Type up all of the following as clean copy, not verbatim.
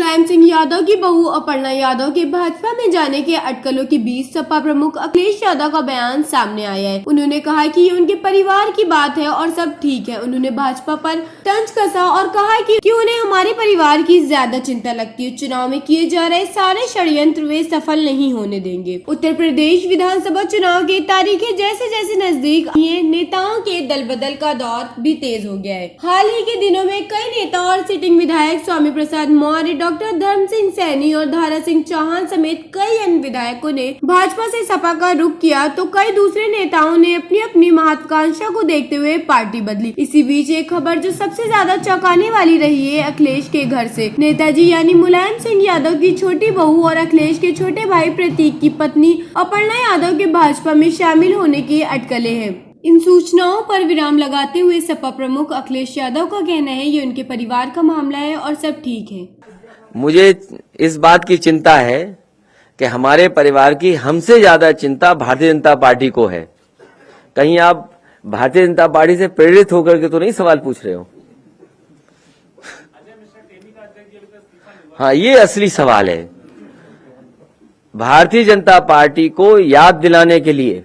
मुलायम सिंह यादव की बहू अपर्णा यादव के भाजपा में जाने के अटकलों के बीच सपा प्रमुख अखिलेश यादव का बयान सामने आया है। उन्होंने कहा कि ये उनके परिवार की बात है और सब ठीक है। उन्होंने भाजपा पर तंज कसा और कहा कि उन्हें हमारे परिवार की ज्यादा चिंता लगती है। चुनाव में किए जा रहे सारे षड्यंत्र वे सफल नहीं होने देंगे। उत्तर प्रदेश विधानसभा चुनाव की तारीखें जैसे जैसे नजदीक ये नेताओं के दल बदल का दौर भी तेज हो गया है। हाल ही के दिनों में कई नेता और सिटिंग विधायक स्वामी प्रसाद मौर्य, डॉक्टर धर्म सिंह सैनी और दारा सिंह चौहान समेत कई अन्य विधायकों ने भाजपा से सपा का रुख किया, तो कई दूसरे नेताओं ने अपनी अपनी महत्वाकांक्षा को देखते हुए पार्टी बदली। इसी बीच एक खबर जो सबसे ज्यादा चौंकाने वाली रही है अखिलेश के घर से। नेताजी यानी मुलायम सिंह यादव की छोटी बहू और अखिलेश के छोटे भाई प्रतीक की पत्नी अपर्णा यादव के भाजपा में शामिल होने की अटकलें हैं। इन सूचनाओं पर विराम लगाते हुए सपा प्रमुख अखिलेश यादव का कहना है ये उनके परिवार का मामला है और सब ठीक है। मुझे इस बात की चिंता है कि हमारे परिवार की हमसे ज्यादा चिंता भारतीय जनता पार्टी को है। कहीं आप भारतीय जनता पार्टी से प्रेरित होकर के तो नहीं सवाल पूछ रहे हो? हाँ, ये असली सवाल है। भारतीय जनता पार्टी को याद दिलाने के लिए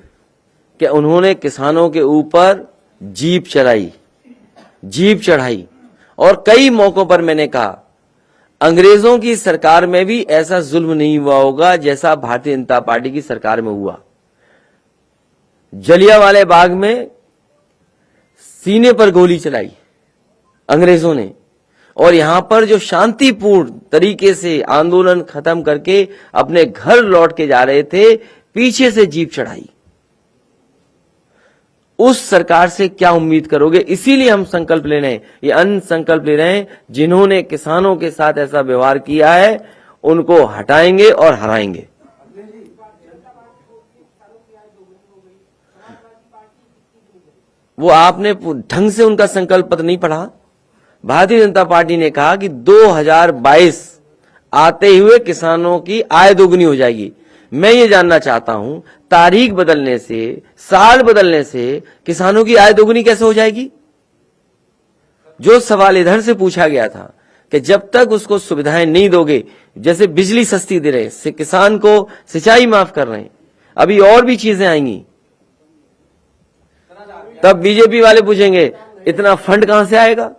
कि उन्होंने किसानों के ऊपर जीप चढ़ाई और कई मौकों पर मैंने कहा अंग्रेजों की सरकार में भी ऐसा जुल्म नहीं हुआ होगा जैसा भारतीय जनता पार्टी की सरकार में हुआ। जलियांवाले बाग में सीने पर गोली चलाई अंग्रेजों ने, और यहां पर जो शांतिपूर्ण तरीके से आंदोलन खत्म करके अपने घर लौट के जा रहे थे, पीछे से जीप चढ़ाई। उस सरकार से क्या उम्मीद करोगे? इसीलिए हम संकल्प ले रहे हैं, ये अन्य संकल्प ले रहे हैं। जिन्होंने किसानों के साथ ऐसा व्यवहार किया है उनको हटाएंगे और हराएंगे। वो आपने ढंग से उनका संकल्प पत्र नहीं पढ़ा। भारतीय जनता पार्टी ने कहा कि 2022 आते हुए किसानों की आय दोगुनी हो जाएगी। मैं ये जानना चाहता हूं, तारीख बदलने से, साल बदलने से किसानों की आय दोगुनी कैसे हो जाएगी? जो सवाल इधर से पूछा गया था कि जब तक उसको सुविधाएं नहीं दोगे, जैसे बिजली सस्ती दे रहे हैं, किसान को सिंचाई माफ कर रहे हैं, अभी और भी चीजें आएंगी, तब बीजेपी वाले पूछेंगे इतना फंड कहां से आएगा?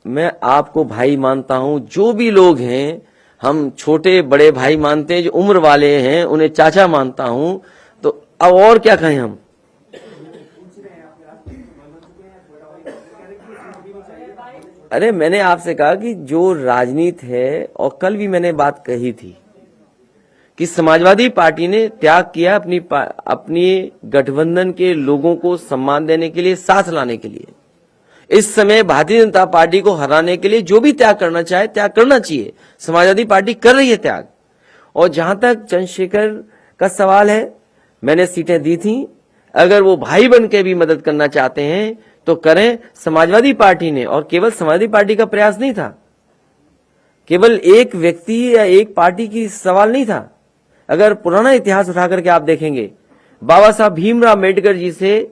मैं आपको भाई मानता हूं। जो भी लोग हैं, हम छोटे बड़े भाई मानते हैं, जो उम्र वाले हैं उन्हें चाचा मानता हूं। तो अब और क्या कहें हम? अरे मैंने आपसे कहा कि जो राजनीति है, और कल भी मैंने बात कही थी कि समाजवादी पार्टी ने त्याग किया अपनी गठबंधन के लोगों को सम्मान देने के लिए, साथ लाने के लिए। इस समय भारतीय जनता पार्टी को हराने के लिए जो भी त्याग करना चाहे त्याग करना चाहिए। समाजवादी पार्टी कर रही है त्याग। और जहां तक चंद्रशेखर का सवाल है, मैंने सीटें दी थी, अगर वो भाई बन के भी मदद करना चाहते हैं तो करें। समाजवादी पार्टी ने, और केवल समाजवादी पार्टी का प्रयास नहीं था, केवल एक व्यक्ति या एक पार्टी की सवाल नहीं था। अगर पुराना इतिहास उठा करके आप देखेंगे, बाबा साहब भीमराव अम्बेडकर जी से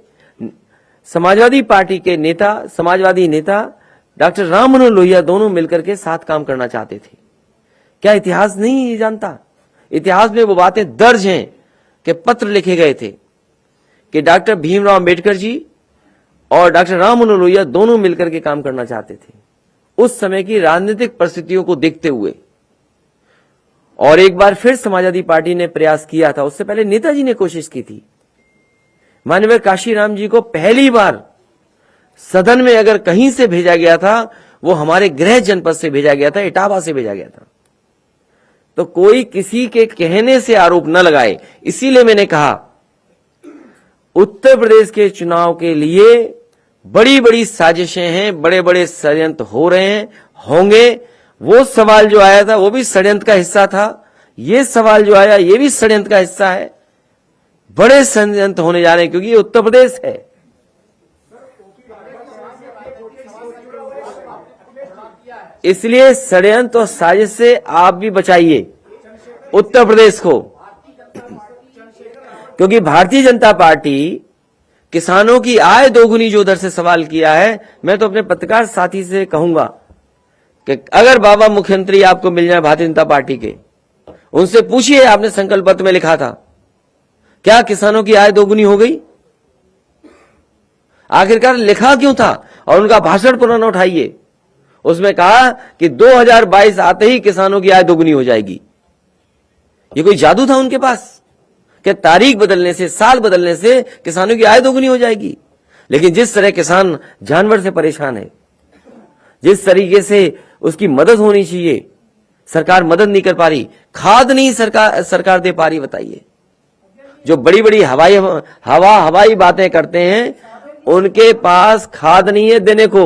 समाजवादी पार्टी के नेता, समाजवादी नेता डॉक्टर राम मनोहर लोहिया दोनों मिलकर के साथ काम करना चाहते थे। क्या इतिहास नहीं जानता? इतिहास में वो बातें दर्ज हैं कि पत्र लिखे गए थे कि डॉक्टर भीमराव अम्बेडकर जी और डॉक्टर राम मनोहर लोहिया दोनों मिलकर के काम करना चाहते थे उस समय की राजनीतिक परिस्थितियों को देखते हुए। और एक बार फिर समाजवादी पार्टी ने प्रयास किया था। उससे पहले नेताजी ने कोशिश की थी। माननीय काशीराम जी को पहली बार सदन में अगर कहीं से भेजा गया था, वो हमारे गृह जनपद से भेजा गया था, इटावा से भेजा गया था। तो कोई किसी के कहने से आरोप न लगाए। इसीलिए मैंने कहा उत्तर प्रदेश के चुनाव के लिए बड़ी बड़ी साजिशें हैं, बड़े बड़े षड्यंत्र हो रहे हैं, होंगे। वो सवाल जो आया था वो भी षड्यंत्र का हिस्सा था। ये सवाल जो आया ये भी षड्यंत्र का हिस्सा है। बड़े षड्यंत्र होने जा रहे हैं क्योंकि ये उत्तर प्रदेश है। इसलिए षड्यंत्र और साजिश से आप भी बचाइए उत्तर प्रदेश को, क्योंकि भारतीय जनता पार्टी किसानों की आय दोगुनी जो उधर से सवाल किया है, मैं तो अपने पत्रकार साथी से कहूंगा कि अगर बाबा मुख्यमंत्री आपको मिल जाए भारतीय जनता पार्टी के, उनसे पूछिए आपने संकल्प पत्र में लिखा था क्या किसानों की आय दोगुनी हो गई? आखिरकार लिखा क्यों था? और उनका भाषण पुराना उठाइए, उसमें कहा कि 2022 आते ही किसानों की आय दोगुनी हो जाएगी। ये कोई जादू था उनके पास कि तारीख बदलने से, साल बदलने से किसानों की आय दोगुनी हो जाएगी? लेकिन जिस तरह किसान जानवर से परेशान है, जिस तरीके से उसकी मदद होनी चाहिए, सरकार मदद नहीं कर पा रही। खाद नहीं सरकार दे पा रही। बताइए, जो बड़ी बड़ी हवाई बातें करते हैं, उनके पास खाद नहीं है देने को।